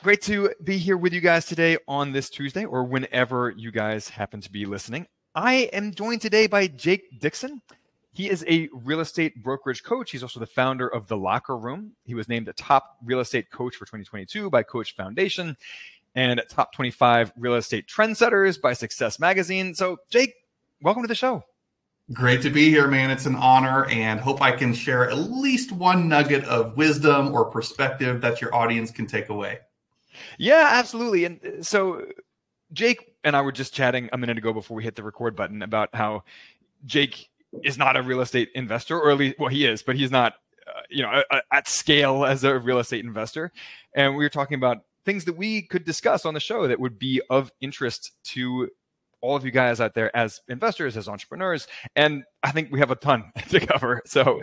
Great to be here with you guys today on this Tuesday or whenever you guys happen to be listening. I am joined today by Jake Dixon. He is a real estate brokerage coach. He's also the founder of The Locker Room. He was named a top real estate coach for 2022 by Coach Foundation and top 25 real estate trendsetters by Success Magazine. So, Jake, welcome to the show. Great to be here, man. It's an honor, and hope I can share at least one nugget of wisdom or perspective that your audience can take away. Yeah, absolutely. And so Jake and I were just chatting a minute ago before we hit the record button about how Jake is not a real estate investor, or at least, well, he is, but he's not, at scale as a real estate investor. And we were talking about things that we could discuss on the show that would be of interest to all of you guys out there as investors, as entrepreneurs. And I think we have a ton to cover. So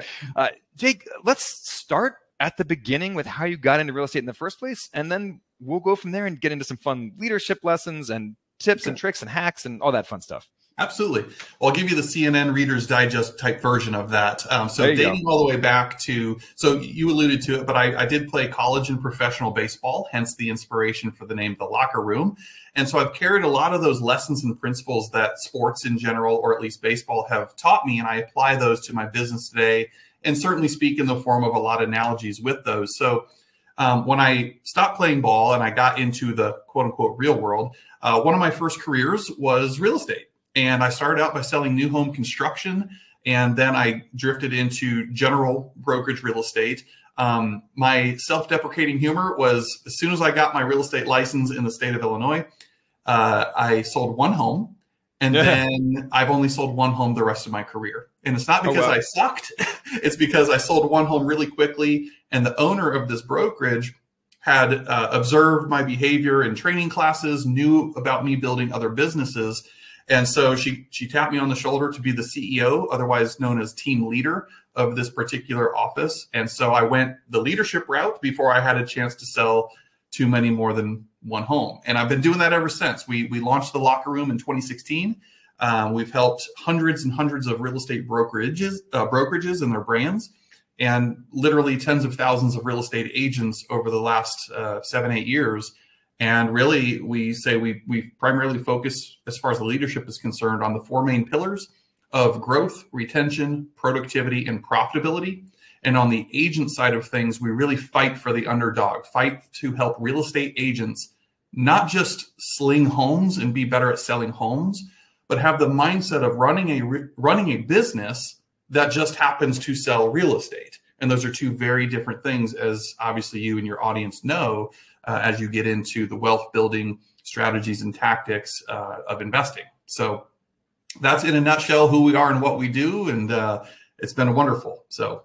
Jake, let's start at the beginning with how you got into real estate in the first place. And then we'll go from there and get into some fun leadership lessons and tips and tricks and hacks and all that fun stuff. Absolutely. Well, I'll give you the CNN Reader's Digest type version of that. So dating all the way back to, so you alluded to it, but I did play college and professional baseball, hence the inspiration for the name The Locker Room. And so I've carried a lot of those lessons and principles that sports in general, or at least baseball, have taught me, and I apply those to my business today, and certainly speak in the form of a lot of analogies with those. So when I stopped playing ball and I got into the quote unquote real world, one of my first careers was real estate. And I started out by selling new home construction, and then I drifted into general brokerage real estate. My self-deprecating humor was, as soon as I got my real estate license in the state of Illinois, I sold one home. And then I've only sold one home the rest of my career. And it's not because I sucked. It's because I sold one home really quickly. And the owner of this brokerage had observed my behavior in training classes, knew about me building other businesses. And so she tapped me on the shoulder to be the CEO, otherwise known as team leader of this particular office. And so I went the leadership route before I had a chance to sell too many more than one home. And I've been doing that ever since. We launched The Locker Room in 2016. We've helped hundreds and hundreds of real estate brokerages and their brands, and literally tens of thousands of real estate agents over the last 7-8 years. And really, we say we primarily focus, as far as the leadership is concerned, on the four main pillars of growth, retention, productivity, and profitability. And on the agent side of things, we really fight for the underdog, fight to help real estate agents not just sling homes and be better at selling homes, but have the mindset of running a business that just happens to sell real estate. And those are two very different things, as obviously you and your audience know, as you get into the wealth building strategies and tactics of investing. So that's in a nutshell who we are and what we do. And it's been wonderful. So.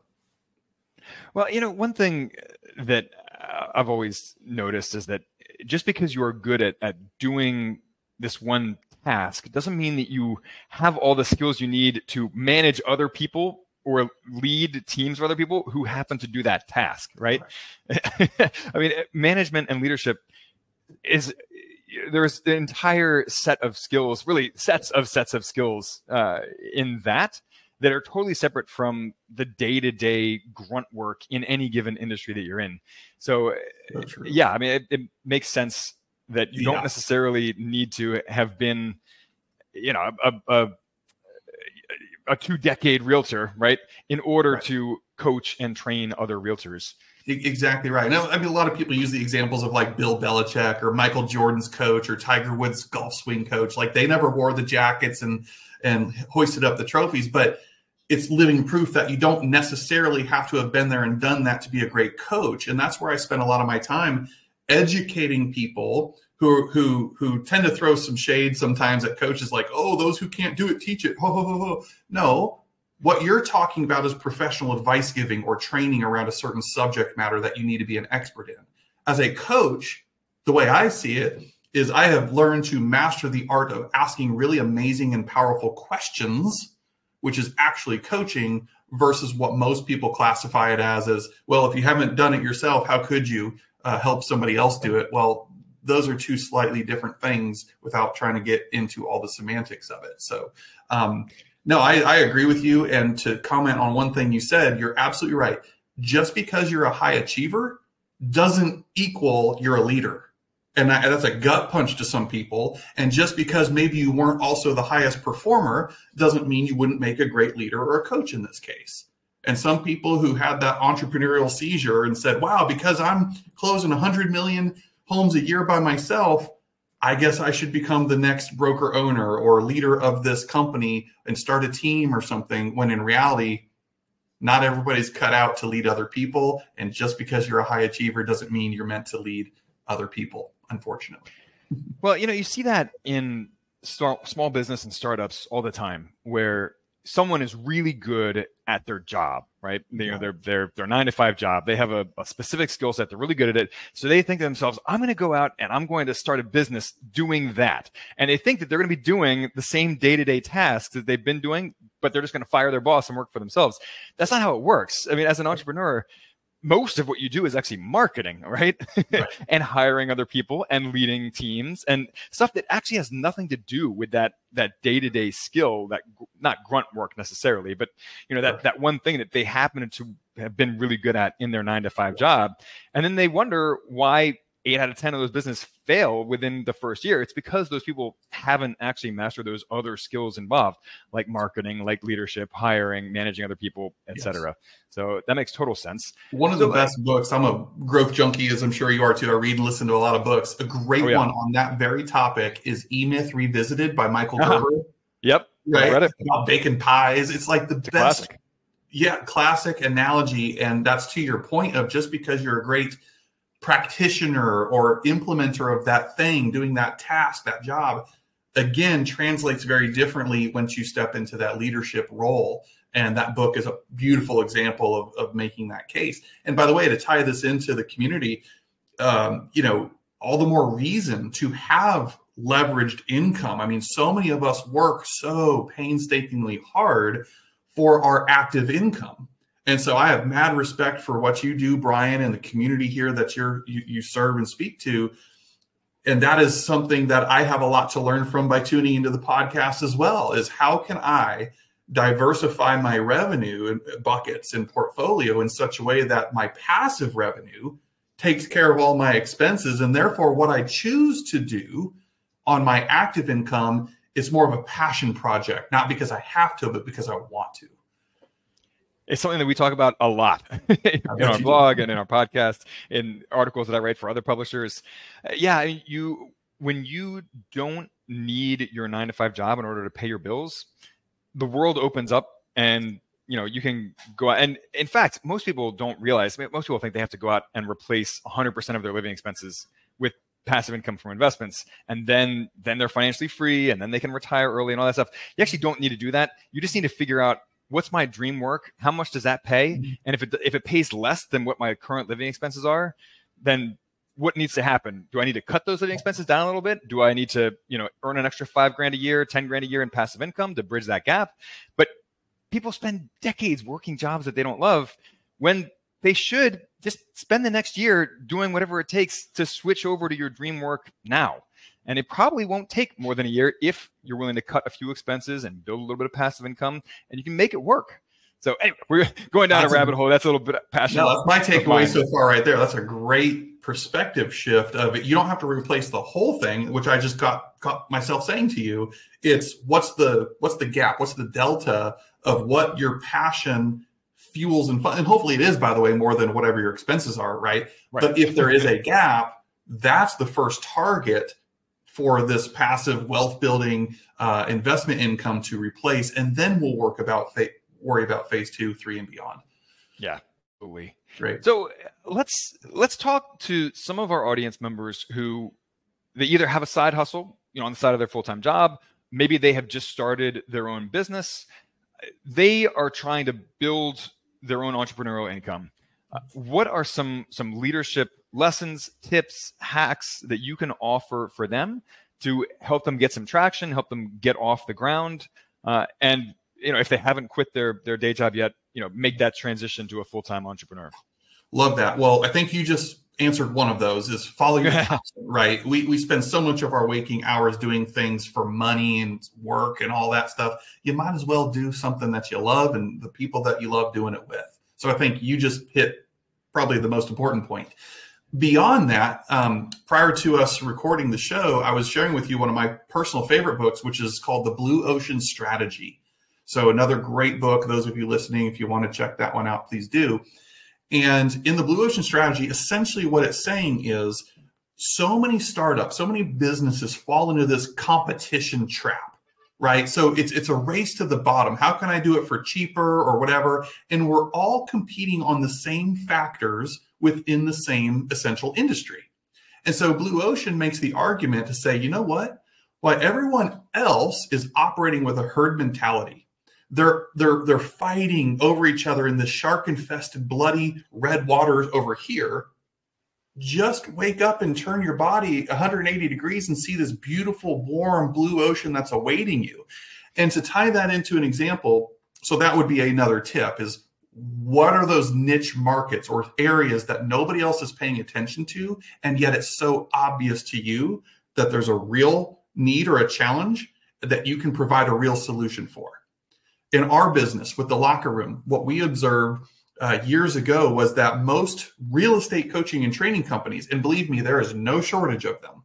Well, one thing that I've always noticed is that just because you are good at doing this one task doesn't mean that you have all the skills you need to manage other people or lead teams of other people who happen to do that task, right? I mean, management and leadership there's an entire set of skills, really sets of skills in that are totally separate from the day-to-day grunt work in any given industry that you're in. So yeah, I mean, it makes sense that you don't necessarily need to have been, a 2-decade realtor, right, in order to coach and train other realtors. Exactly right. Now, I mean, a lot of people use the examples of like Bill Belichick or Michael Jordan's coach or Tiger Woods' golf swing coach. Like, they never wore the jackets and hoisted up the trophies, but it's living proof that you don't necessarily have to have been there and done that to be a great coach. And that's where I spend a lot of my time, educating people who tend to throw some shade sometimes at coaches, like, oh, those who can't do it, teach it. Ho, ho, ho, ho. No, what you're talking about is professional advice giving or training around a certain subject matter that you need to be an expert in. As a coach, the way I see it is I have learned to master the art of asking really amazing and powerful questions, which is actually coaching, versus what most people classify it as, well, if you haven't done it yourself, how could you help somebody else do it? Well, those are two slightly different things without trying to get into all the semantics of it. So no, I agree with you. And to comment on one thing you said, you're absolutely right. Just because you're a high achiever doesn't equal you're a leader. And that's a gut punch to some people. And just because maybe you weren't also the highest performer doesn't mean you wouldn't make a great leader or a coach in this case. And some people who had that entrepreneurial seizure and said, wow, because I'm closing 100 million homes a year by myself, I guess I should become the next broker owner or leader of this company and start a team or something, when in reality, not everybody's cut out to lead other people. And just because you're a high achiever doesn't mean you're meant to lead other people, unfortunately. Well, you see that in small business and startups all the time, where someone is really good at their job, right? Their 9-to-5 job. They have a specific skill set. They're really good at it. So they think to themselves, I'm going to go out and I'm going to start a business doing that. And they think that they're going to be doing the same day-to-day tasks that they've been doing, but they're just going to fire their boss and work for themselves. That's not how it works. I mean, as an entrepreneur, most of what you do is actually marketing, right? And hiring other people and leading teams and stuff that actually has nothing to do with that day-to-day skill, that not grunt work necessarily, but that one thing that they happen to have been really good at in their 9-to-5 job. And then they wonder why 8 out of 10 of those businesses fail within the first year. It's because those people haven't actually mastered those other skills involved, like marketing, like leadership, hiring, managing other people, etc. So that makes total sense. One of the best books, I'm a growth junkie, as I'm sure you are too. I read and listen to a lot of books. A great one on that very topic is E-Myth Revisited by Michael Gerber. Yep. Right? I read it. About baking pies. It's like the best. Classic. Yeah, classic analogy. And that's to your point of just because you're a great practitioner or implementer of that thing, doing that task, that job, again, translates very differently once you step into that leadership role. And that book is a beautiful example of making that case. And by the way, to tie this into the community, all the more reason to have leveraged income. I mean, so many of us work so painstakingly hard for our active income. And so I have mad respect for what you do, Brian, and the community here that you serve and speak to. And that is something that I have a lot to learn from by tuning into the podcast as well, is how can I diversify my revenue buckets and portfolio in such a way that my passive revenue takes care of all my expenses. And therefore, what I choose to do on my active income is more of a passion project, not because I have to, but because I want to. It's something that we talk about a lot in our blog and in our podcast, in articles that I write for other publishers. When you don't need your 9-to-5 job in order to pay your bills, the world opens up and you can go out. And in fact, most people don't realize, most people think they have to go out and replace 100% of their living expenses with passive income from investments. And then they're financially free and then they can retire early and all that stuff. You actually don't need to do that. You just need to figure out, what's my dream work? How much does that pay? Mm-hmm. And if it pays less than what my current living expenses are, then what needs to happen? Do I need to cut those living expenses down a little bit? Do I need to, earn an extra $5,000 a year, $10,000 a year in passive income to bridge that gap? But people spend decades working jobs that they don't love when they should just spend the next year doing whatever it takes to switch over to your dream work now. And it probably won't take more than a year if you're willing to cut a few expenses and build a little bit of passive income, and you can make it work. So anyway, we're going down a rabbit hole. That's a little bit passionate. No, that's my takeaway so far right there. That's a great perspective shift of it. You don't have to replace the whole thing, which I just caught myself saying to you. It's what's the gap? What's the delta of what your passion fuels and fun? And hopefully it is, by the way, more than whatever your expenses are, right? But if there is a gap, that's the first target for this passive wealth building investment income to replace. And then we'll worry about phase 2, 3, and beyond. Yeah, absolutely. Great. So let's talk to some of our audience members who they either have a side hustle, on the side of their full-time job. Maybe they have just started their own business. They are trying to build their own entrepreneurial income. What are some leadership lessons, tips, hacks that you can offer for them to help them get some traction, help them get off the ground, and if they haven't quit their day job yet, make that transition to a full-time entrepreneur? Love that. Well, I think you just answered one of those, is follow your passion, right? We spend so much of our waking hours doing things for money and work and all that stuff. You might as well do something that you love and the people that you love doing it with. So I think you just hit probably the most important point. Beyond that, prior to us recording the show, I was sharing with you one of my personal favorite books, which is called The Blue Ocean Strategy. So another great book. Those of you listening, if you want to check that one out, please do. And in the Blue Ocean Strategy, essentially what it's saying is so many startups, so many businesses fall into this competition trap, right? So it's a race to the bottom. How can I do it for cheaper or whatever? And we're all competing on the same factors within the same essential industry. And so Blue Ocean makes the argument to say, you know what? While everyone else is operating with a herd mentality, they're fighting over each other in the shark-infested, bloody red waters over here. Just wake up and turn your body 180 degrees and see this beautiful, warm blue ocean that's awaiting you. And to tie that into an example, so that would be another tip is, what are those niche markets or areas that nobody else is paying attention to, and yet it's so obvious to you that there's a real need or a challenge that you can provide a real solution for? In our business with the locker room, what we observed years ago was that most real estate coaching and training companies, and believe me, there is no shortage of them,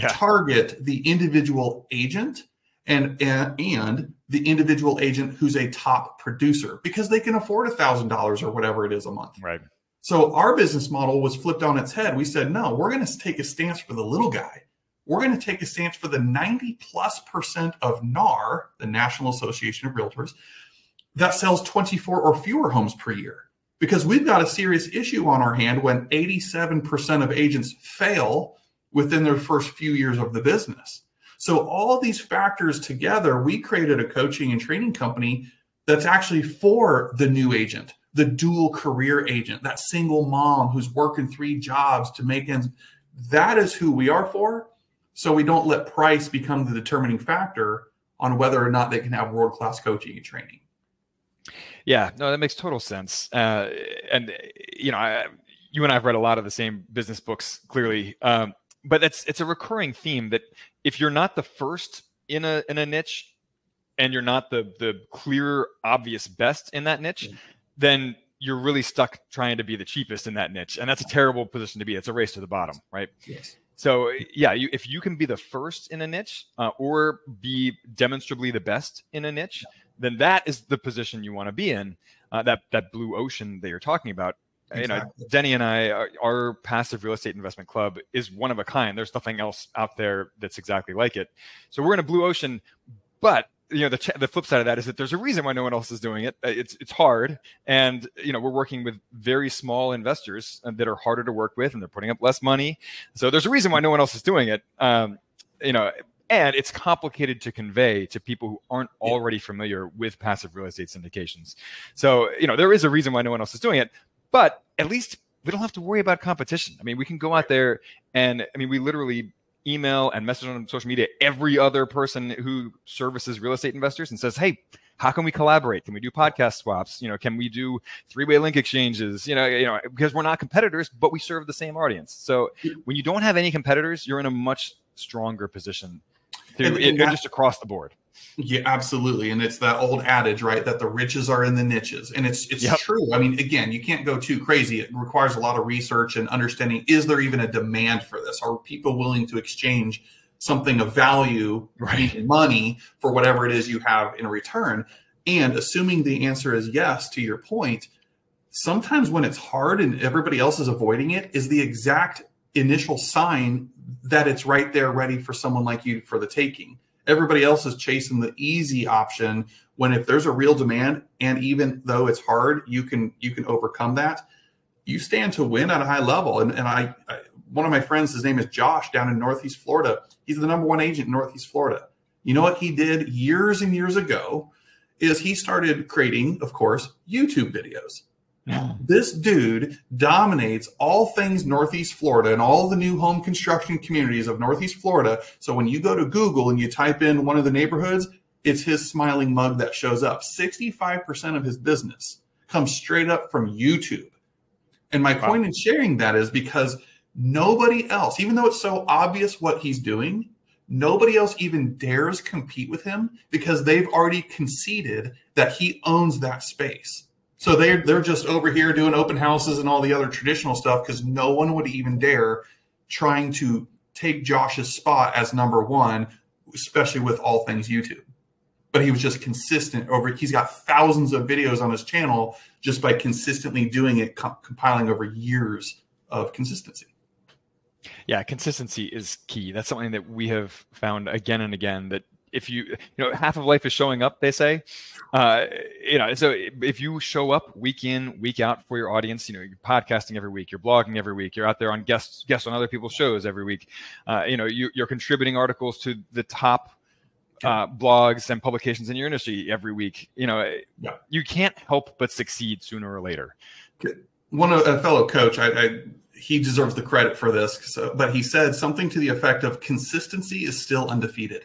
target the individual agent and the individual agent who's a top producer because they can afford $1,000 or whatever it is a month. Right. So our business model was flipped on its head. We said, no, we're going to take a stance for the little guy. We're going to take a stance for the 90+% of NAR, the National Association of Realtors, that sells 24 or fewer homes per year. Because we've got a serious issue on our hand when 87% of agents fail within their first few years of the business. So all these factors together, we created a coaching and training company that's actually for the new agent, the dual career agent, that single mom who's working 3 jobs to make ends. That is who we are for. So we don't let price become the determining factor on whether or not they can have world-class coaching and training. Yeah, no, that makes total sense. And you know, you and I have read a lot of the same business books, clearly. But it's a recurring theme that if you're not the first in a niche, and you're not the clear, obvious best in that niche, then you're really stuck trying to be the cheapest in that niche, and that's a terrible position to be. It's a race to the bottom, right? Yes. So yeah, if you can be the first in a niche or be demonstrably the best in a niche, then that is the position you want to be in. That blue ocean that you're talking about. Exactly. You know, Denny and I, our passive real estate investment club is one of a kind. There's nothing else out there that's exactly like it. So we're in a blue ocean, but you know, the flip side of that is that there's a reason why no one else is doing it. It's hard, and you know, we're working with very small investors that are harder to work with, and they're putting up less money. So there's a reason why no one else is doing it. You know, and it's complicated to convey to people who aren't already familiar with passive real estate syndications. So you know, there is a reason why no one else is doing it, but at least we don't have to worry about competition. I mean, we can go out there and we literally email and message on social media every other person who services real estate investors and says, hey, how can we collaborate? Can we do podcast swaps? You know, can we do 3-way link exchanges? You know, because we're not competitors, but we serve the same audience. So when you don't have any competitors, you're in a much stronger position just across the board. Yeah, absolutely. And it's that old adage, right, that the riches are in the niches. And it's true. I mean, again, you can't go too crazy. It requires a lot of research and understanding. Is there even a demand for this? Are people willing to exchange something of value, money, for whatever it is you have in return? And assuming the answer is yes, to your point, sometimes when it's hard and everybody else is avoiding it is the exact initial sign that it's right there ready for someone like you for the taking. Everybody else is chasing the easy option when if there's a real demand, and even though it's hard, you can overcome that. You stand to win at a high level. And I one of my friends, his name is Josh, down in Northeast Florida. He's the #1 agent in Northeast Florida. You know what he did years and years ago is he started creating, of course, YouTube videos. This dude dominates all things Northeast Florida and all the new home construction communities of Northeast Florida. So when you go to Google and you type in one of the neighborhoods, it's his smiling mug that shows up. 65% of his business comes straight up from YouTube. And my point in sharing that is because nobody else, even though it's so obvious what he's doing, nobody else even dares compete with him because they've already conceded that he owns that space. So they're just over here doing open houses and all the other traditional stuff because no one would even dare trying to take Josh's spot as number one, especially with all things YouTube. But he was just consistent he's got thousands of videos on his channel just by consistently doing it, compiling over years of consistency. Yeah, consistency is key. That's something that we have found again and again, that if half of life is showing up, they say, so if you show up week in, week out for your audience, you're podcasting every week, you're blogging every week, you're out there on guests on other people's shows every week, you're contributing articles to the top blogs and publications in your industry every week, you can't help but succeed sooner or later. A fellow coach, he deserves the credit for this, but he said something to the effect of consistency is still undefeated.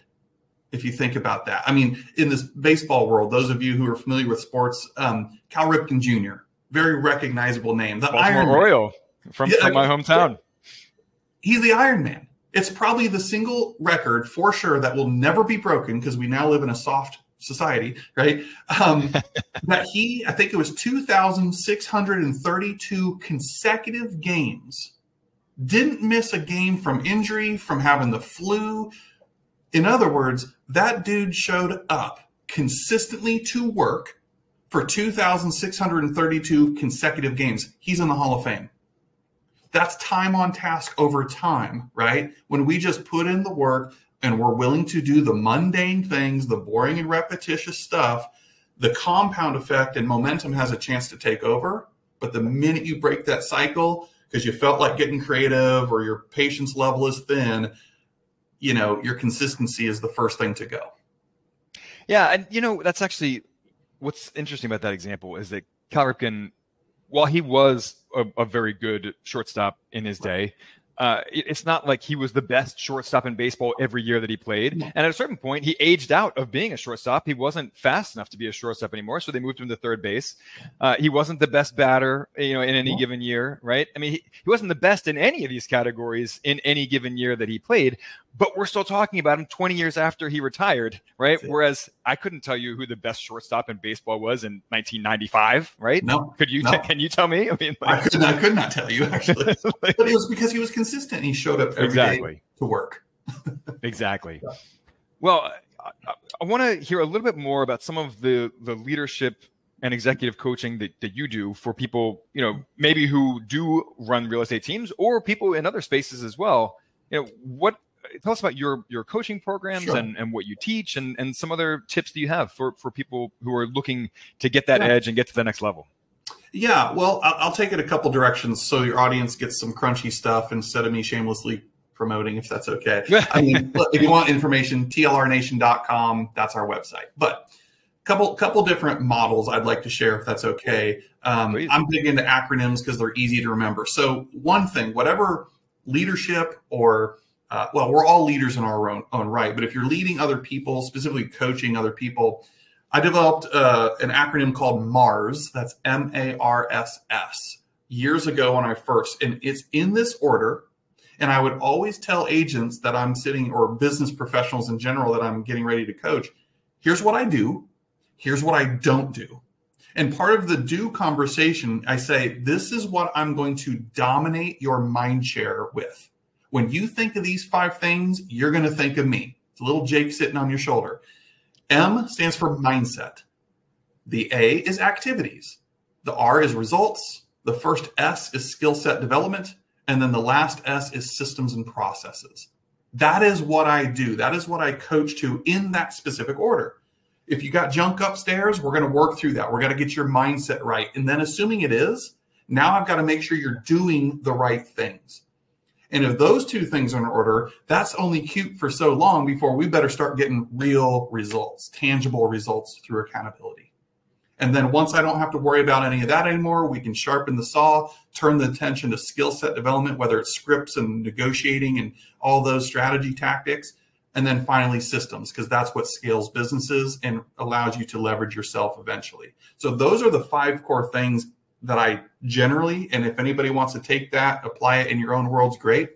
If you think about that, I mean, in this baseball world, those of you who are familiar with sports, Cal Ripken Jr., very recognizable name. The Iron Oriole from my hometown. He's the Iron Man. It's probably the single record for sure that will never be broken because we now live in a soft society, right? That I think it was 2,632 consecutive games, didn't miss a game from injury, from having the flu. In other words, that dude showed up consistently to work for 2,632 consecutive games. He's in the Hall of Fame. That's time on task over time, right? When we just put in the work and we're willing to do the mundane things, the boring and repetitious stuff, the compound effect and momentum has a chance to take over. But the minute you break that cycle because you felt like getting creative or your patience level is thin, your consistency is the first thing to go. Yeah. And, that's actually what's interesting about that example is that Cal Ripken, while he was a very good shortstop in his day, it's not like he was the best shortstop in baseball every year that he played. And at a certain point, he aged out of being a shortstop. He wasn't fast enough to be a shortstop anymore, so they moved him to third base. He wasn't the best batter, in any given year, right? I mean, he wasn't the best in any of these categories in any given year that he played. But we're still talking about him 20 years after he retired, right? Whereas I couldn't tell you who the best shortstop in baseball was in 1995, right? No. Can you tell me? I mean, I could not tell you, actually. But it was because he was consistent. He showed up every day to work. Exactly. Yeah. Well, I want to hear a little bit more about some of the leadership and executive coaching that you do for people, maybe who do run real estate teams or people in other spaces as well. Tell us about your coaching programs. Sure. and what you teach and some other tips that you have for people who are looking to get that edge and get to the next level. Yeah, well, I'll take it a couple directions so your audience gets some crunchy stuff instead of me shamelessly promoting, if that's okay. I mean, if you want information, tlrnation.com, that's our website. But couple different models I'd like to share, if that's okay. I'm big into acronyms because they're easy to remember. So one thing, whatever leadership or we're all leaders in our own right, but if you're leading other people, specifically coaching other people, I developed an acronym called MARS. That's MARSS years ago when and it's in this order. And I would always tell agents that I'm sitting, or business professionals in general that I'm getting ready to coach, here's what I do. Here's what I don't do. And part of the do conversation, I say, this is what I'm going to dominate your mind share with. When you think of these 5 things, you're going to think of me. It's a little Jake sitting on your shoulder. M stands for mindset. The A is activities. The R is results. The first S is skill set development. And then the last S is systems and processes. That is what I do. That is what I coach to in that specific order. If you got junk upstairs, we're going to work through that. We're going to get your mindset right. And then assuming it is, now I've got to make sure you're doing the right things. And if those 2 things are in order, that's only cute for so long before we better start getting real results, tangible results through accountability. And then once I don't have to worry about any of that anymore, we can sharpen the saw, turn the attention to skill set development, whether it's scripts and negotiating and all those strategy tactics. And then finally systems, because that's what scales businesses and allows you to leverage yourself eventually. So those are the 5 core things that I generally, and if anybody wants to take that, apply it in your own worlds, great.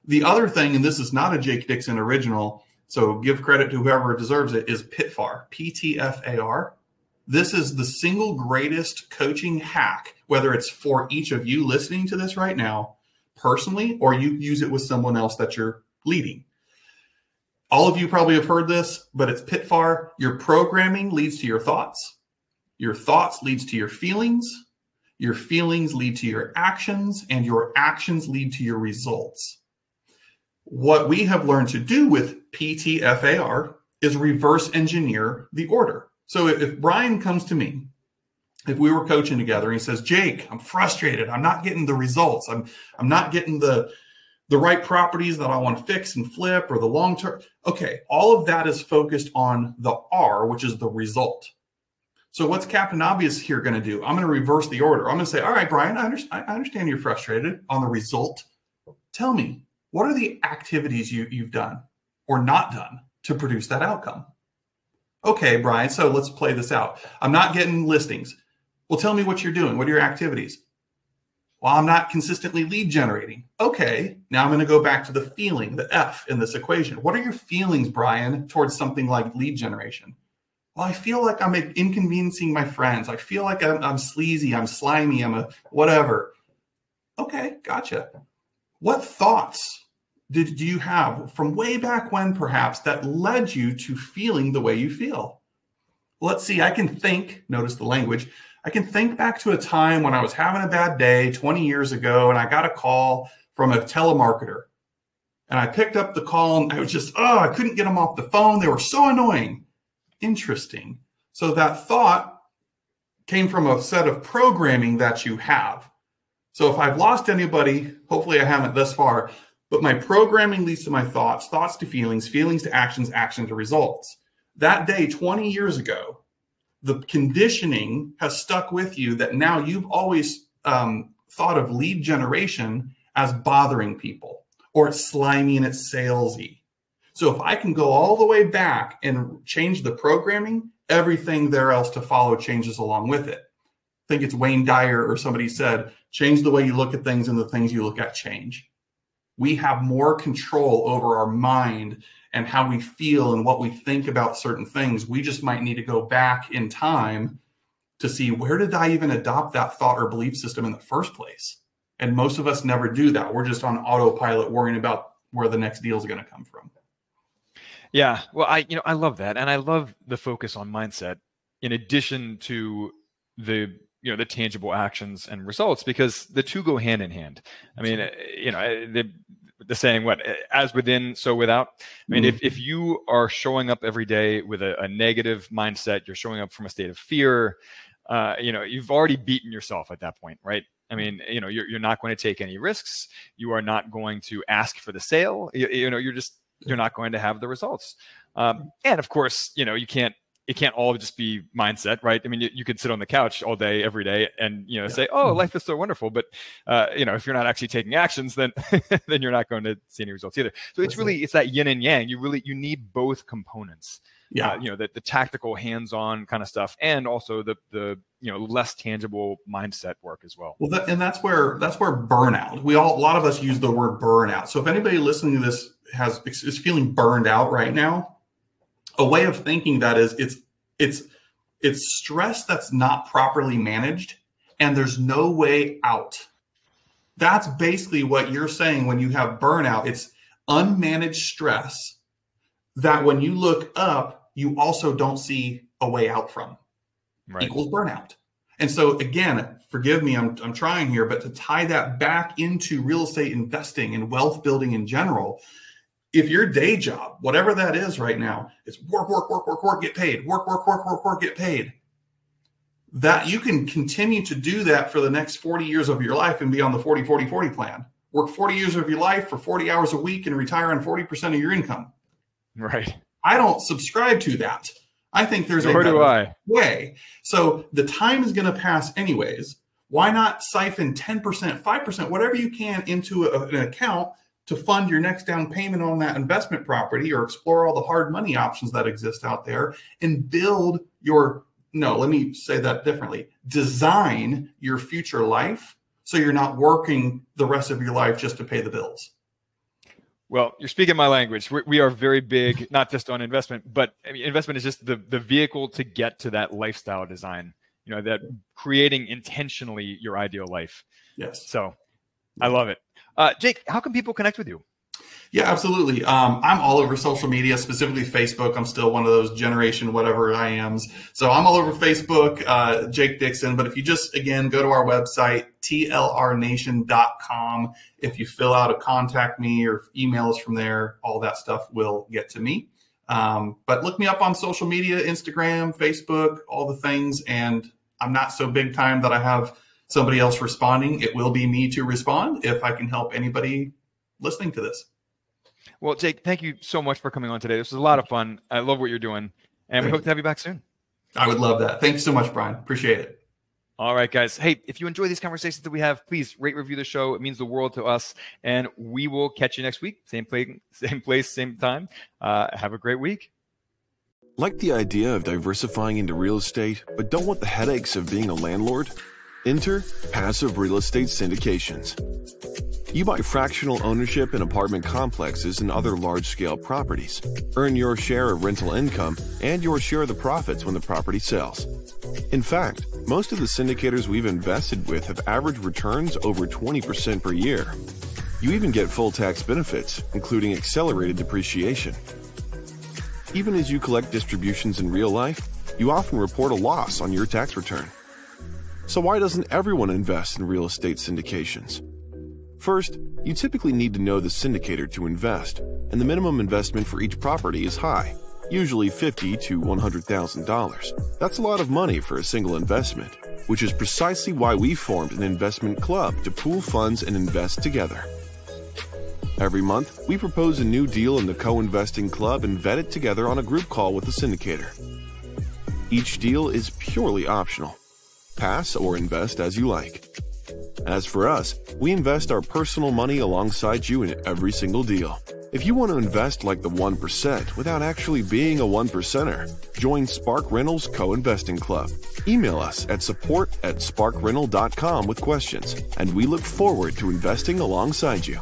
The other thing, and this is not a Jake Dixon original, so give credit to whoever deserves it, is PTFAR, PTFAR. This is the single greatest coaching hack, whether it's for each of you listening to this right now personally, or you use it with someone else that you're leading. All of you probably have heard this, but it's PITFAR. Your programming leads to your thoughts. Your thoughts leads to your feelings. Your feelings lead to your actions, and your actions lead to your results. What we have learned to do with PTFAR is reverse engineer the order. So if Brian comes to me, if we were coaching together and he says, Jake, I'm frustrated. I'm not getting the results. I'm not getting the right properties that I want to fix and flip, or the long term. Okay, all of that is focused on the R, which is the result. So what's Captain Obvious here going to do? I'm going to reverse the order. I'm going to say, all right, Brian, I understand you're frustrated on the result. Tell me, what are the activities you've done or not done to produce that outcome? Okay, Brian, so let's play this out. I'm not getting listings. Well, tell me what you're doing. What are your activities? Well, I'm not consistently lead generating. Okay, now I'm going to go back to the feeling, the F in this equation. What are your feelings, Brian, towards something like lead generation? Well, I feel like I'm inconveniencing my friends. I feel like I'm sleazy, I'm slimy, I'm a whatever. Okay, gotcha. What thoughts do you have from way back when, perhaps, that led you to feeling the way you feel? Let's see, I can think, notice the language, I can think back to a time when I was having a bad day 20 years ago, and I got a call from a telemarketer. And I picked up the call, and I was just, I couldn't get them off the phone. They were so annoying. Interesting. So that thought came from a set of programming that you have. So if I've lost anybody, hopefully I haven't thus far, but my programming leads to my thoughts, thoughts to feelings, feelings to actions, action to results. That day, 20 years ago, the conditioning has stuck with you that now you've always thought of lead generation as bothering people, or it's slimy and it's salesy. So if I can go all the way back and change the programming, everything there else to follow changes along with it. I think it's Wayne Dyer or somebody said, change the way you look at things and the things you look at change. We have more control over our mind and how we feel and what we think about certain things. We just might need to go back in time to see, where did I even adopt that thought or belief system in the first place? And most of us never do that. We're just on autopilot worrying about where the next deal is going to come from. Yeah, well, I love that, and I love the focus on mindset in addition to the tangible actions and results, because the two go hand in hand. I mean, the saying, what, as within, so without. I mean, if you are showing up every day with a negative mindset, you're showing up from a state of fear. You've already beaten yourself at that point, right? I mean, you're not going to take any risks. You are not going to ask for the sale. You're not going to have the results. And of course, it can't all just be mindset, right? I mean, you could sit on the couch all day, every day, and say, "Oh, life is so wonderful," but if you're not actually taking actions, then then you're not going to see any results either. So it's that yin and yang. You need both components. Yeah, the tactical, hands-on kind of stuff, and also the less tangible mindset work as well. Well, that's where burnout. A lot of us use the word burnout. So if anybody listening to this is feeling burned out right now, a way of thinking that is it's stress that's not properly managed, and there's no way out. That's basically what you're saying when you have burnout. It's unmanaged stress that when you look up, you also don't see a way out from. Right. Equals burnout. And so again, forgive me, I'm trying here, but to tie that back into real estate investing and wealth building in general, if your day job, whatever that is right now, is work, get paid, work, get paid, that you can continue to do that for the next 40 years of your life and be on the 40-40-40 plan. Work 40 years of your life for 40 hours a week and retire on 40% of your income. Right. I don't subscribe to that. I think there's a better way. So the time is going to pass anyways. Why not siphon 10%, 5%, whatever you can into an account to fund your next down payment on that investment property, or explore all the hard money options that exist out there and build let me say that differently. Design your future life so you're not working the rest of your life just to pay the bills. Well, you're speaking my language. We are very big, not just on investment, but I mean, investment is just the vehicle to get to that lifestyle design, that creating intentionally your ideal life. Yes. So I love it. Jake, how can people connect with you? Yeah, absolutely. I'm all over social media, specifically Facebook. I'm still one of those generation whatever I am's. So I'm all over Facebook, Jake Dixon. But if you just, again, go to our website, tlrnation.com. If you fill out a contact me or email us from there, all that stuff will get to me. But look me up on social media, Instagram, Facebook, all the things. And I'm not so big time that I have somebody else responding. It will be me to respond if I can help anybody listening to this. Well, Jake, thank you so much for coming on today. This was a lot of fun. I love what you're doing, and we hope to have you back soon. I would love that. Thank you so much, Brian. Appreciate it. All right, guys. Hey, if you enjoy these conversations that we have, please rate, review the show. It means the world to us, and we will catch you next week. Same place, same time. Have a great week. Like the idea of diversifying into real estate, but don't want the headaches of being a landlord? Enter passive real estate syndications. You buy fractional ownership in apartment complexes and other large-scale properties. Earn your share of rental income and your share of the profits when the property sells. In fact, most of the syndicators we've invested with have average returns over 20% per year. You even get full tax benefits, including accelerated depreciation. Even as you collect distributions in real life, you often report a loss on your tax return. So why doesn't everyone invest in real estate syndications? First, you typically need to know the syndicator to invest, and the minimum investment for each property is high, usually $50,000 to $100,000. That's a lot of money for a single investment, which is precisely why we formed an investment club to pool funds and invest together. Every month, we propose a new deal in the co-investing club and vet it together on a group call with the syndicator. Each deal is purely optional. Pass or invest as you like. As for us, we invest our personal money alongside you in every single deal. If you want to invest like the 1% without actually being a 1%er, join Spark Rentals Co-Investing Club. Email us at support@sparkrental.com with questions, and we look forward to investing alongside you.